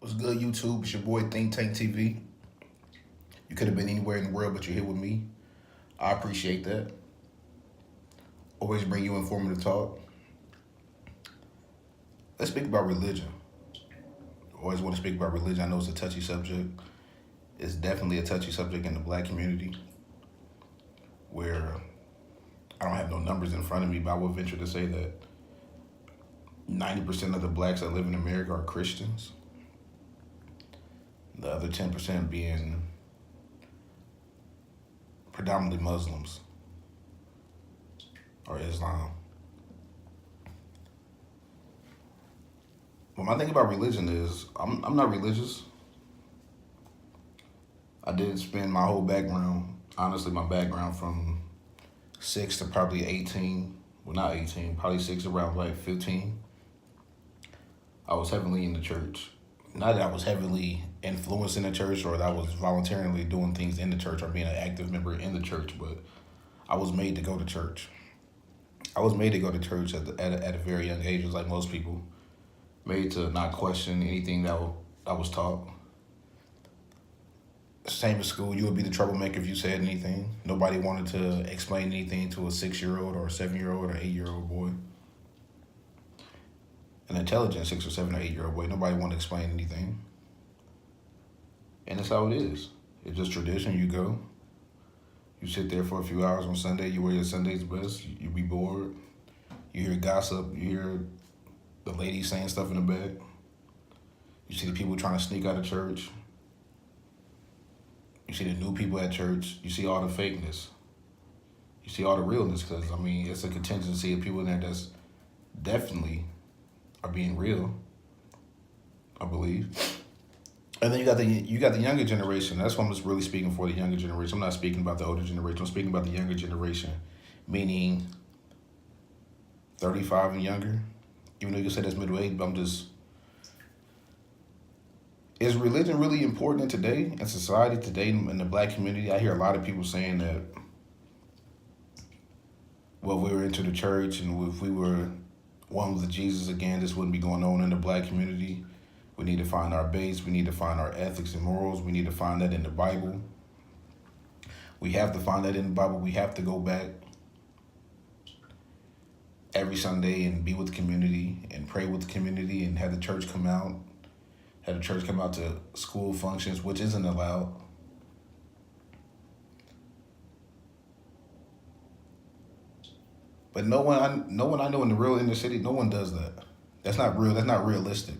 What's good, YouTube? It's your boy Think Tank TV. You could have been anywhere in the world, but you're here with me. I appreciate that. Always bring you informative talk. Let's speak about religion. Always want to speak about religion. I know it's a touchy subject. It's definitely a touchy subject in the black community where I don't have no numbers in front of me, but I would venture to say that 90% of the blacks that live in America are Christians. The other 10% being predominantly Muslims or Islam. Well, my thing about religion is I'm not religious. I did spend my whole background, honestly, my background from 6 to probably 18. Well, not 18, probably 6 around like 15. I was heavily in the church. Not that I was heavily influenced in the church or that I was voluntarily doing things in the church or being an active member in the church, but I was made to go to church. I was made to go to church at a very young age, just like most people. Made to not question anything that I was taught. Same as school, you would be the troublemaker if you said anything. Nobody wanted to explain anything to a 6-year-old or a 7-year-old or 8-year-old boy. An intelligent 6 or 7 or 8-year-old boy. Nobody wanted to explain anything. And that's how it is. It's just tradition. You go. You sit there for a few hours on Sunday. You wear your Sunday's best. You be bored. You hear gossip. You hear the ladies saying stuff in the back. You see the people trying to sneak out of church. You see the new people at church. You see all the fakeness. You see all the realness because, it's a contingency of people in there that's definitely are being real, I believe. And then you got the younger generation. That's why I'm just really speaking for the younger generation. I'm not speaking about the older generation. I'm speaking about the younger generation, meaning 35 and younger. Even though you can say that's middle age, but is religion really important today in society today in the black community? I hear a lot of people saying that, well, if we were into the church and if we were one with Jesus again, this wouldn't be going on in the black community. We need to find our base. We need to find our ethics and morals. We need to find that in the Bible. We have to find that in the Bible. We have to go back every Sunday and be with the community and pray with the community and have the church come out. Have the church come out to school functions, which isn't allowed. But no one I know in the real inner city, no one does that. That's not real. That's not realistic.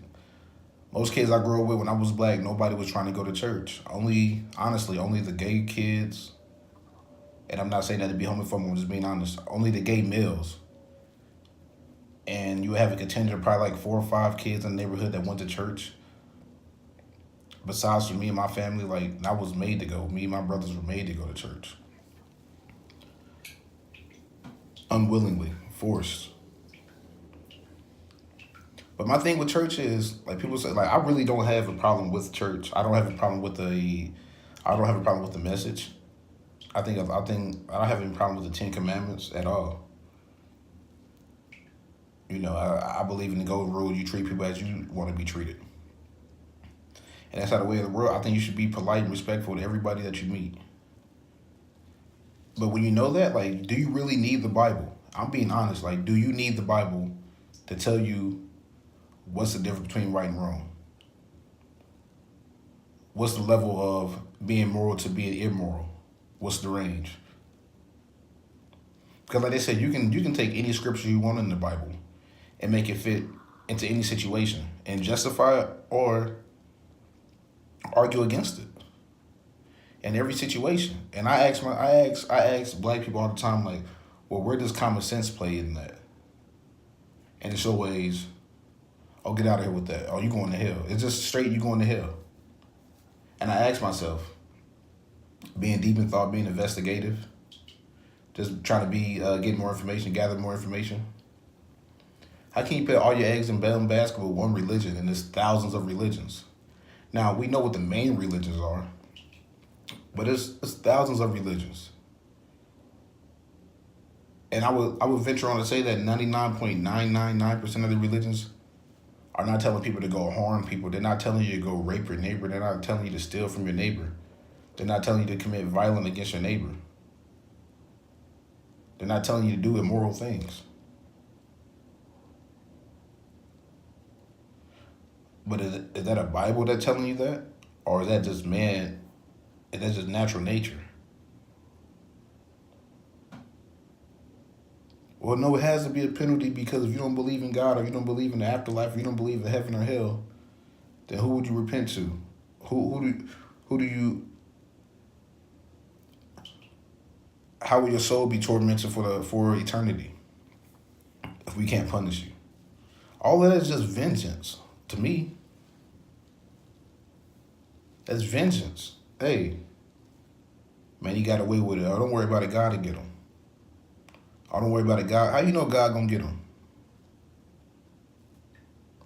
Most kids I grew up with when I was black, nobody was trying to go to church. Honestly, only the gay kids, and I'm not saying that to be homophobic, I'm just being honest, only the gay males. And you have a contingent of probably like 4 or 5 kids in the neighborhood that went to church. Besides for me and my family, like, I was made to go. Me and my brothers were made to go to church. Unwillingly, forced. But my thing with church is, like, people say, like, I really don't have a problem with church. I don't have a problem with the message. I don't have any problem with the 10 Commandments at all. I believe in the golden rule. You treat people as you want to be treated. And that's how the way of the world. I think you should be polite and respectful to everybody that you meet. But when you know that, like, do you really need the Bible? I'm being honest. Like, do you need the Bible to tell you what's the difference between right and wrong? What's the level of being moral to being immoral? What's the range? Because like they said, you can take any scripture you want in the Bible and make it fit into any situation and justify it or argue against it in every situation. And I ask black people all the time, like, well, where does common sense play in that? And it's always, oh, get out of here with that. Oh, you going to hell. It's just straight, you going to hell. And I ask myself, being deep in thought, being investigative, just trying to be, get more information, gather more information. How can you put all your eggs in one basket with one religion and there's thousands of religions? Now, we know what the main religions are, but it's thousands of religions. And I would venture on to say that 99.999% of the religions are not telling people to go harm people. They're not telling you to go rape your neighbor. They're not telling you to steal from your neighbor. They're not telling you to commit violence against your neighbor. They're not telling you to do immoral things. But is that a Bible that's telling you that? Or is that just man? Is that just natural nature? Well, no, it has to be a penalty, because if you don't believe in God, or you don't believe in the afterlife, or you don't believe in heaven or hell, then who would you repent to? Who do you? How will your soul be tormented for eternity if we can't punish you? All of that is just vengeance to me. That's vengeance. Hey, man, you got away with it. Oh, don't worry about it. God will get him. Oh, don't worry about it. God, how you know God gonna get him?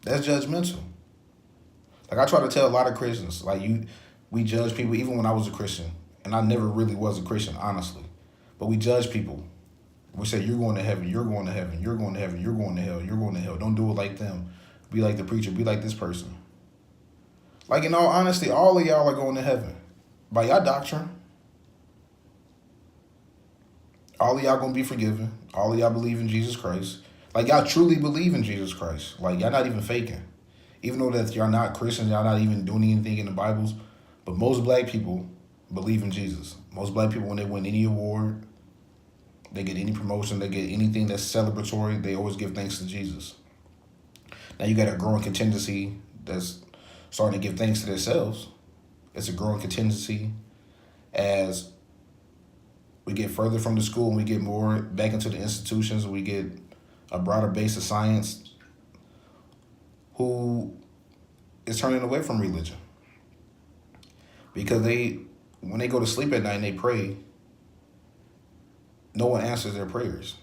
That's judgmental. Like, I try to tell a lot of Christians, like, we judge people. Even when I was a Christian, and I never really was a Christian, honestly, but we judge people. We say, you're going to heaven, you're going to heaven, you're going to heaven, you're going to hell, you're going to hell. Don't do it like them. Be like the preacher. Be like this person. Like, in all honesty, all of y'all are going to heaven by y'all doctrine. All of y'all gonna be forgiven. All of y'all believe in Jesus Christ. Like, y'all truly believe in Jesus Christ. Like, y'all not even faking. Even though that y'all not Christians, y'all not even doing anything in the Bibles. But most black people believe in Jesus. Most black people, when they win any award, they get any promotion, they get anything that's celebratory, they always give thanks to Jesus. Now you got a growing contingency that's starting to give thanks to themselves. It's a growing contingency as we get further from the school and we get more back into the institutions, we get a broader base of science who is turning away from religion. Because when they go to sleep at night and they pray, no one answers their prayers.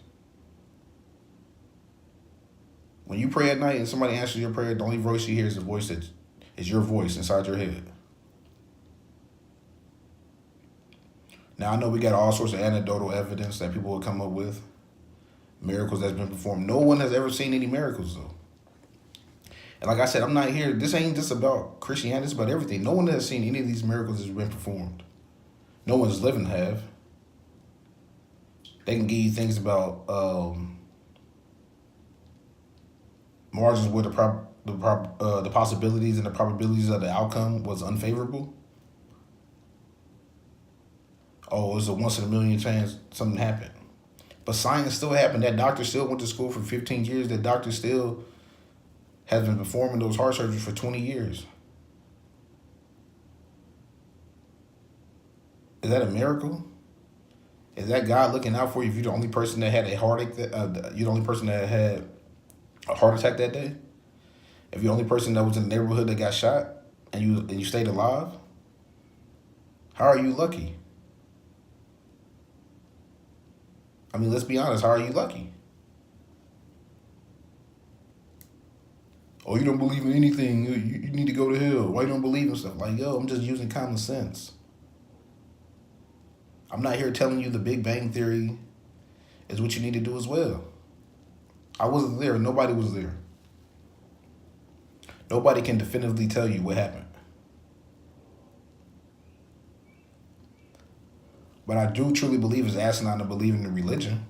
When you pray at night and somebody answers your prayer, the only voice you hear is the voice that is your voice inside your head. Now, I know we got all sorts of anecdotal evidence that people will come up with, miracles that's been performed. No one has ever seen any miracles, though. And like I said, I'm not here. This ain't just about Christianity. It's about everything. No one has seen any of these miracles that's been performed. No one's living have. They can give you things about margins where the possibilities and the probabilities of the outcome was unfavorable. Oh, it was a once in a million chance something happened. But science still happened. That doctor still went to school for 15 years. That doctor still has been performing those heart surgeries for 20 years. Is that a miracle? Is that God looking out for you if you're the only person that had a heartache? You're the only person that had a heart attack that day? If you're the only person that was in the neighborhood that got shot and you stayed alive? How are you lucky? I mean, let's be honest. How are you lucky? Oh, you don't believe in anything. You need to go to hell. Why you don't believe in stuff? Like, yo, I'm just using common sense. I'm not here telling you the Big Bang Theory is what you need to do as well. I wasn't there. Nobody was there. Nobody can definitively tell you what happened. But I do truly believe it's asinine to believe in the religion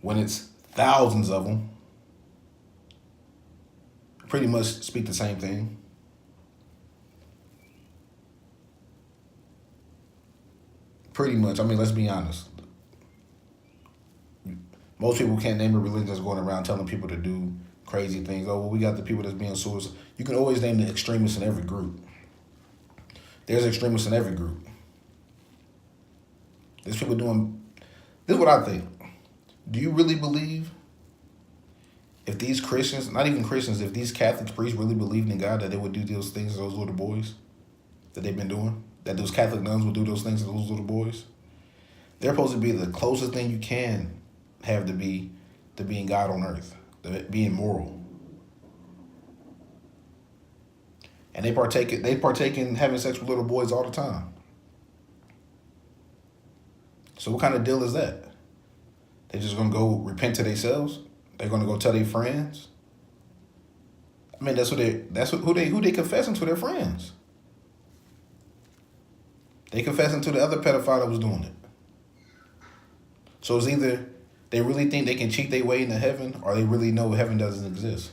when it's thousands of them pretty much speak the same thing. Pretty much. I mean, let's be honest. Most people can't name a religion that's going around telling people to do crazy things. Oh, well, we got the people that's being suicidal. You can always name the extremists in every group. There's extremists in every group. There's people doing... This is what I think. Do you really believe if these Christians, not even Christians, if these Catholic priests really believed in God, that they would do those things to those little boys that they've been doing? That those Catholic nuns would do those things to those little boys? They're supposed to be the closest thing you can have to being God on earth, to being moral. And they partake in having sex with little boys all the time. So what kind of deal is that? They're just going to go repent to themselves? They're going to go tell their friends? I mean, who they confessing to, their friends. They confessing to the other pedophile that was doing it. So it's either they really think they can cheat their way into heaven, or they really know heaven doesn't exist.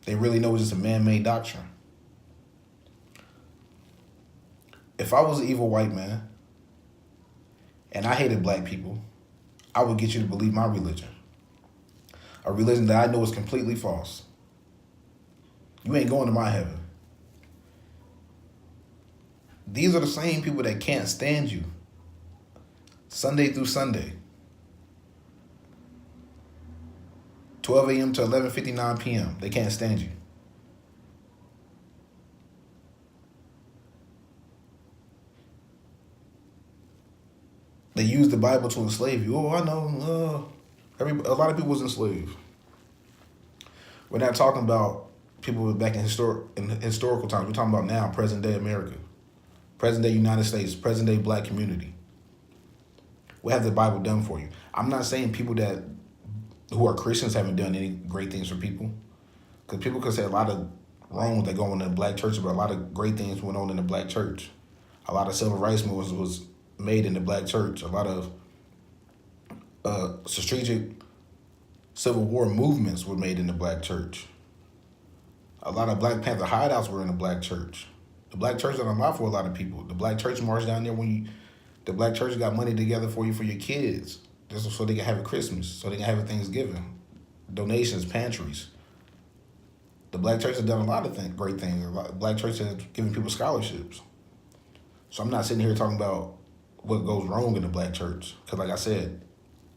They really know it's just a man-made doctrine. If I was an evil white man and I hated black people, I would get you to believe my religion. A religion that I know is completely false. You ain't going to my heaven. These are the same people that can't stand you Sunday through Sunday. 12 a.m. to 11:59 p.m. They can't stand you. They use the Bible to enslave you. Oh, I know. A lot of people was enslaved. We're not talking about people back in historical times. We're talking about now, present day America, present day United States, present day black community. What have the Bible done for you? I'm not saying people who are Christians haven't done any great things for people, because people could say a lot of wrongs that go on in the black church, but a lot of great things went on in the black church. A lot of civil rights movements was made in the black church. A lot of strategic Civil War movements were made in the black church. A lot of Black Panther hideouts were in the black church. The black church done a lot for a lot of people. The black church marched down there the black church got money together for you for your kids, just so they can have a Christmas, so they can have a Thanksgiving, donations, pantries. The black church has done a lot of great things. The black church has given people scholarships. So I'm not sitting here talking about what goes wrong in the black church, because like I said,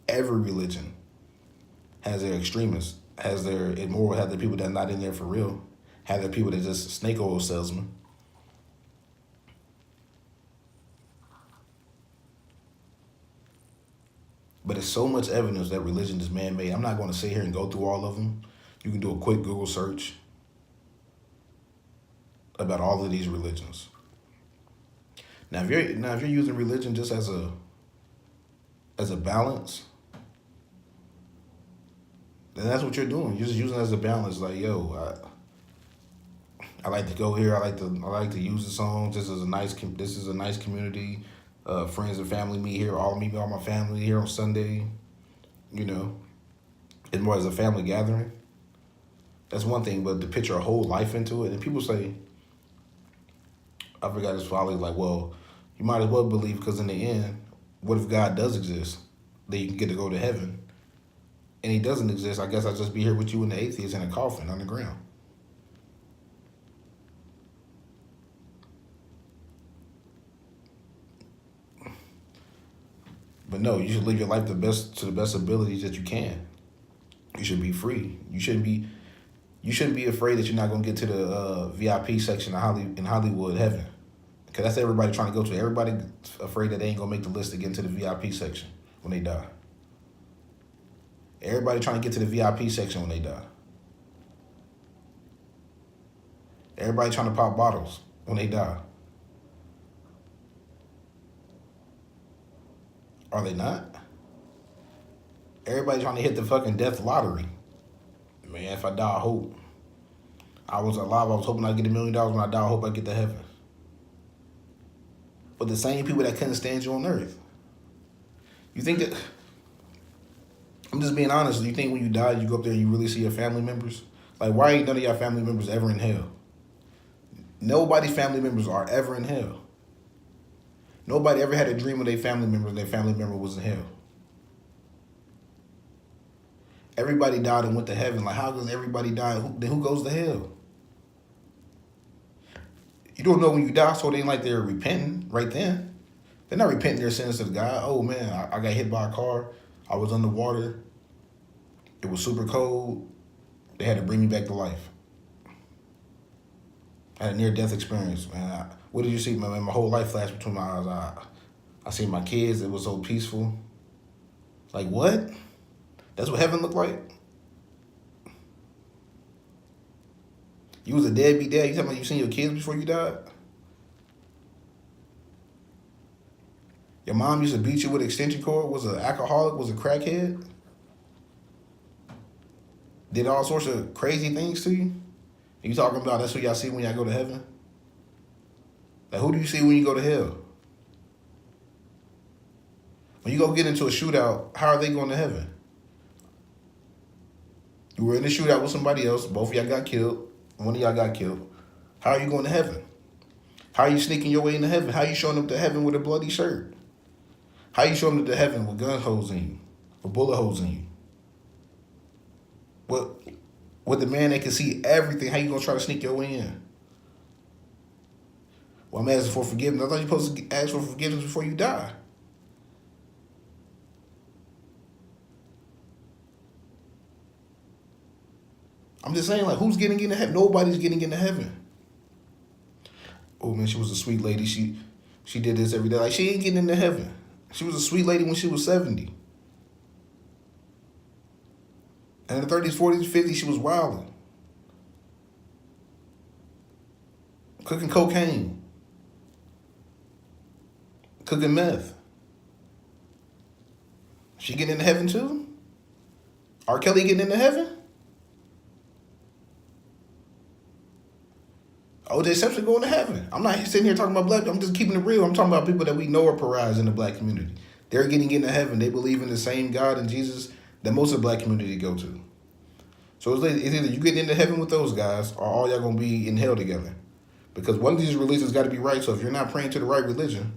every religion has their extremists, has their immoral, has the people that are not in there for real, have the people that just snake oil salesmen. But there's so much evidence that religion is man-made. I'm not going to sit here and go through all of them. You can do a quick Google search about all of these religions. Now, if you're using religion just as a balance, then that's what you're doing. You're just using it as a balance. Like, yo, I like to go here. I like to use the songs. This is a nice community. Friends and family meet here. All my family here on Sunday. You know, it's more as a family gathering. That's one thing, but to put your whole life into it, and people say, I forgot his folly. Like, well, you might as well believe, because in the end, what if God does exist? Then you can get to go to heaven. And he doesn't exist. I guess I'll just be here with you and the atheist in a coffin on the ground. But no, you should live your life to the best abilities that you can. You should be free. You shouldn't be afraid that you're not gonna get to the VIP section in Hollywood heaven, because that's everybody trying to go to. Everybody afraid that they ain't gonna make the list to get into the VIP section when they die. Everybody trying to get to the VIP section when they die. Everybody trying to pop bottles when they die. Are they not? Everybody trying to hit the fucking death lottery. Man, if I die, I hope. I was alive, I was hoping I'd get $1 million. When I die, I hope I get to heaven. But the same people that couldn't stand you on earth. You think that... I'm just being honest. You think when you die, you go up there and you really see your family members? Like, why ain't none of your family members ever in hell? Nobody's family members are ever in hell. Nobody ever had a dream of their family member and their family member was in hell. Everybody died and went to heaven. Like, how does everybody die? Then who goes to hell? You don't know when you die, so it ain't like they're repenting right then. They're not repenting their sins to God. Oh, man, I got hit by a car. I was underwater. It was super cold. They had to bring me back to life. I had a near-death experience, man. What did you see, man? My whole life flashed between my eyes. I seen my kids. It was so peaceful. Like, what? That's what heaven looked like? You was a deadbeat dad? You talking about you seen your kids before you died? Your mom used to beat you with an extension cord? Was an alcoholic? Was a crackhead? did all sorts of crazy things to you. And you talking about that's what y'all see when y'all go to heaven? Like, who do you see when you go to hell? When you go get into a shootout, how are they going to heaven? You were in a shootout with somebody else. Both of y'all got killed. One of y'all got killed. How are you going to heaven? How are you sneaking your way into heaven? How are you showing up to heaven with a bloody shirt? How are you showing up to heaven with gun holes in you? With bullet holes in you? With the man that can see everything, how you going to try to sneak your way in? Well, I'm asking for forgiveness. I thought you were supposed to ask for forgiveness before you die. I'm just saying, like, who's getting into heaven? Nobody's getting into heaven. Oh man, she was a sweet lady. She did this every day. Like, she ain't getting into heaven. She was a sweet lady when she was 70. And in the 30s, 40s, 50s, she was wilding. Cooking cocaine. Cooking meth. She getting into heaven too? R. Kelly getting into heaven? O.J. Simpson going to heaven. I'm not sitting here talking about black people. I'm just keeping it real. I'm talking about people that we know are pariahs in the black community. They're getting into heaven. They believe in the same God and Jesus that most of the black community go to. So it's either you get into heaven with those guys or all y'all going to be in hell together. Because one of these religions got to be right. So if you're not praying to the right religion,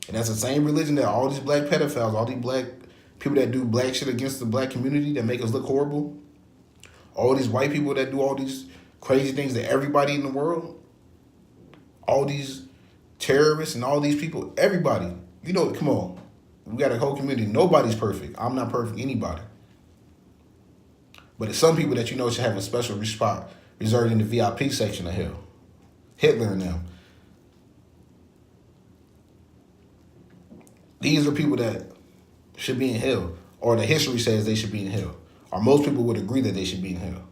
and that's the same religion that all these black pedophiles, all these black people that do black shit against the black community that make us look horrible, all these white people that do all these crazy things to everybody in the world, all these terrorists and all these people, everybody, you know, come on. We got a whole community. Nobody's perfect. I'm not perfect, anybody. But it's some people that you know should have a special spot reserved in the VIP section of hell. Hitler and them. These are people that should be in hell, or the history says they should be in hell, or most people would agree that they should be in hell.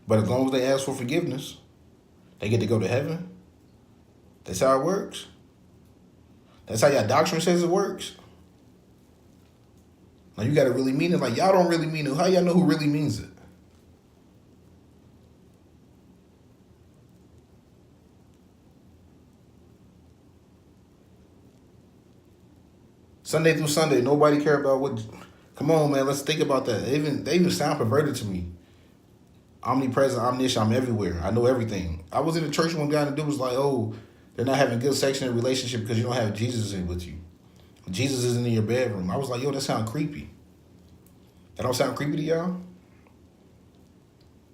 But as long as they ask for forgiveness, they get to go to heaven. That's how it works. That's how your doctrine says it works. Now you got to really mean it. Like, y'all don't really mean it. How y'all know who really means it? Sunday through Sunday, nobody care about what. Come on, man. Let's think about that. They even sound perverted to me. Omnipresent, omniscient, I'm everywhere. I know everything. I was in the church one guy and the dude was like, oh, they're not having good sex in a relationship because you don't have Jesus in with you. Jesus isn't in your bedroom. I was like, yo, that sounds creepy. That don't sound creepy to y'all?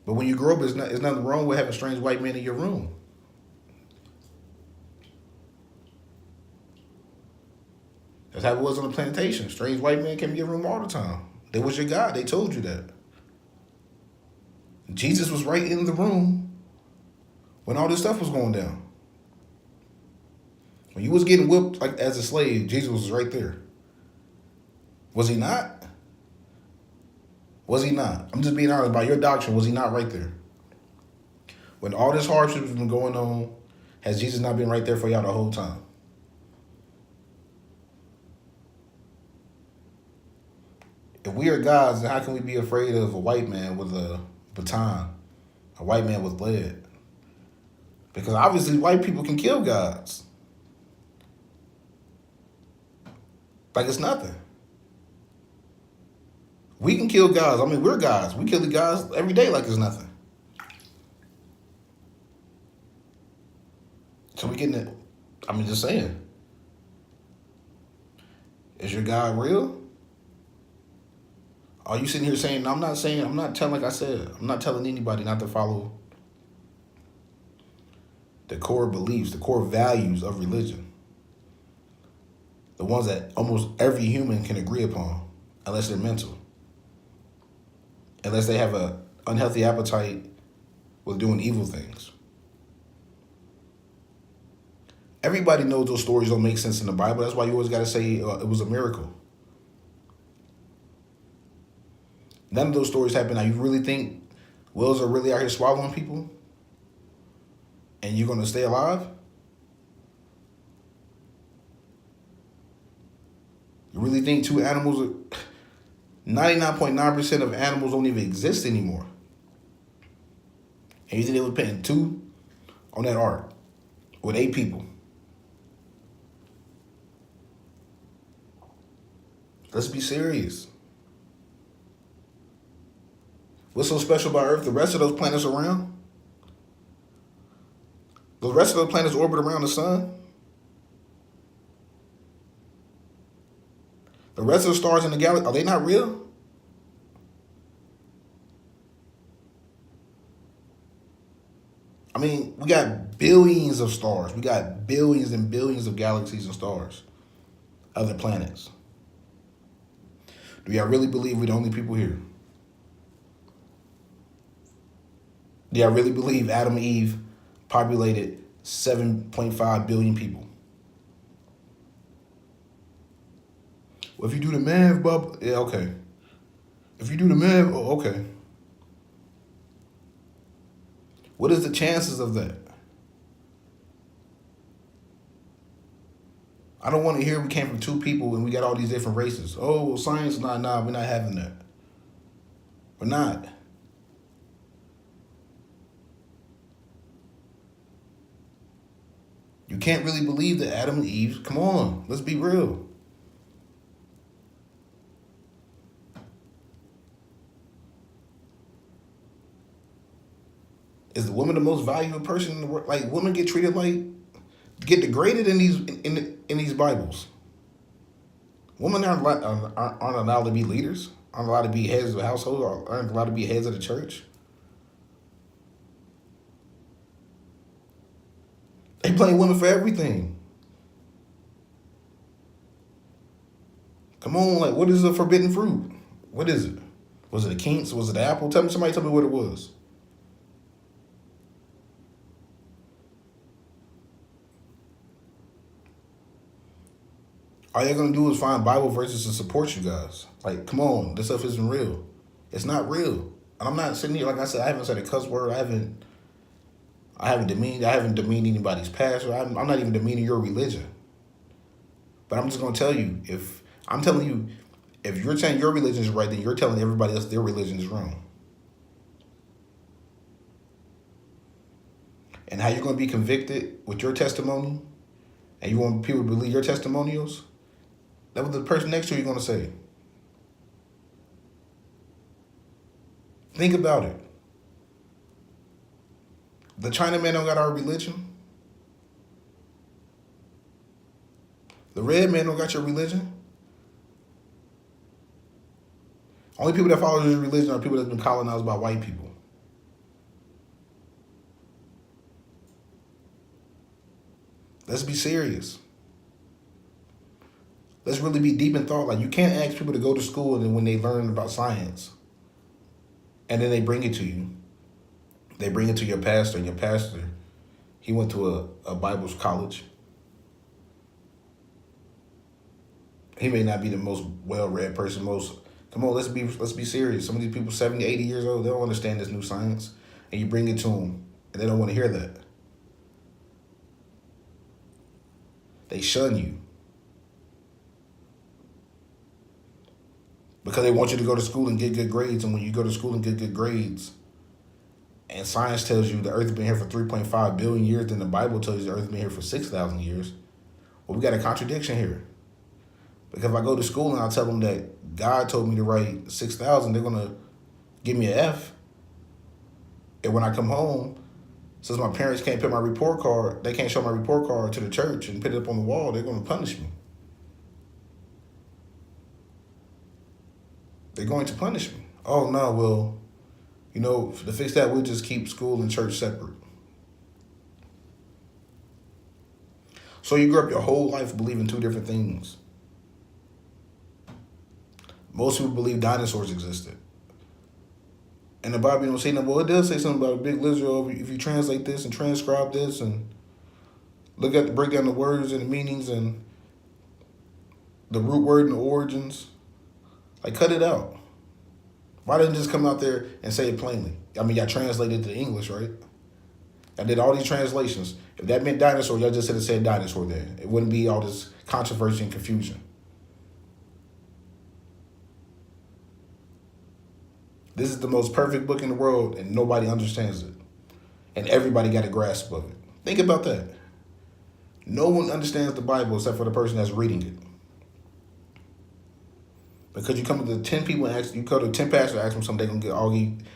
But when you grow up, there's nothing wrong with having a strange white man in your room. That's how it was on the plantation. Strange white men came in your room all the time. They was your God. They told you that. Jesus was right in the room when all this stuff was going down. When you was getting whipped like as a slave, Jesus was right there. Was he not? Was he not? I'm just being honest about your doctrine. Was he not right there? When all this hardship has been going on, has Jesus not been right there for y'all the whole time? If we are gods, then how can we be afraid of a white man with a baton, a white man with lead? Because obviously white people can kill gods. Like it's nothing. We can kill gods. I mean, we're gods. We kill the gods every day like it's nothing. So we getting it. I mean, just saying. Is your God real? Are you sitting here saying, I'm not telling, like I said, I'm not telling anybody not to follow the core beliefs, the core values of religion. The ones that almost every human can agree upon, unless they're mental. Unless they have an unhealthy appetite with doing evil things. Everybody knows those stories don't make sense in the Bible. That's why you always got to say it was a miracle. None of those stories happen. Now, you really think whales are really out here swallowing people? And you're going to stay alive? You really think 99.9% of animals don't even exist anymore? And you think they were putting 2 on that ark with 8 people? Let's be serious. What's so special about Earth? The rest of those planets around? The rest of those planets orbit around the sun? The rest of the stars in the galaxy, are they not real? I mean, we got billions of stars. We got billions and billions of galaxies and stars, other planets. Do y'all really believe we're the only people here? Do y'all really believe Adam and Eve populated 7.5 billion people? Well, if you do the math, Bob, yeah, okay. If you do the math, oh, okay. What is the chances of that? I don't want to hear we came from 2 people and we got all these different races. Oh, well, science, nah, we're not having that. We're not. You can't really believe that Adam and Eve, come on, let's be real. Is the woman the most valuable person in the world? Like, women get treated like, get degraded in these Bibles. Women aren't allowed to be leaders, aren't allowed to be heads of the household, aren't allowed to be heads of the church. They blame women for everything. Come on, like, what is the forbidden fruit? What is it? Was it a quince? Was it an apple? Somebody tell me what it was. All you're gonna do is find Bible verses to support you guys. Like, come on, this stuff isn't real. It's not real. And I'm not sitting here, like I said, I haven't said a cuss word. I haven't demeaned anybody's pastor. I'm not even demeaning your religion. But I'm just gonna tell you, if you're saying your religion is right, then you're telling everybody else their religion is wrong. And how you're gonna be convicted with your testimony, and you want people to believe your testimonials, that was the person next to you going to say. Think about it. The Chinaman don't got our religion. The red man don't got your religion. Only people that follow his religion are people that's been colonized by white people. Let's be serious. Let's really be deep in thought. Like, you can't ask people to go to school and then when they learn about science, and then they bring it to you. They bring it to your pastor, and your pastor, he went to a Bible college. He may not be the most well-read person, come on, let's be serious. Some of these people, 70, 80 years old, they don't understand this new science, and you bring it to them, and they don't want to hear that. They shun you. Because they want you to go to school and get good grades. And when you go to school and get good grades, and science tells you the earth has been here for 3.5 billion years, then the Bible tells you the earth has been here for 6,000 years. Well, we got a contradiction here. Because if I go to school and I tell them that God told me to write 6,000, they're going to give me an F. And when I come home, since my parents can't put my report card, they can't show my report card to the church and put it up on the wall, they're going to punish me. They're going to punish me. Oh, no, well, to fix that, we'll just keep school and church separate. So you grew up your whole life believing 2 different things. Most people believe dinosaurs existed. And the Bible don't say nothing. Well, it does say something about a big lizard. If you translate this and transcribe this and break down the words and the meanings and the root word and the origins, like, cut it out. Why didn't you just come out there and say it plainly? I mean, y'all translated it to English, right? I did all these translations. If that meant dinosaur, y'all just should have said dinosaur then. It wouldn't be all this controversy and confusion. This is the most perfect book in the world, and nobody understands it. And everybody got a grasp of it. Think about that. No one understands the Bible except for the person that's reading it. Because you come to 10 people and ask, you go to 10 pastors and ask them something, they're going to get all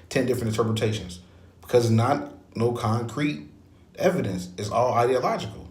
10 different interpretations. Because it's not no concrete evidence. It's all ideological.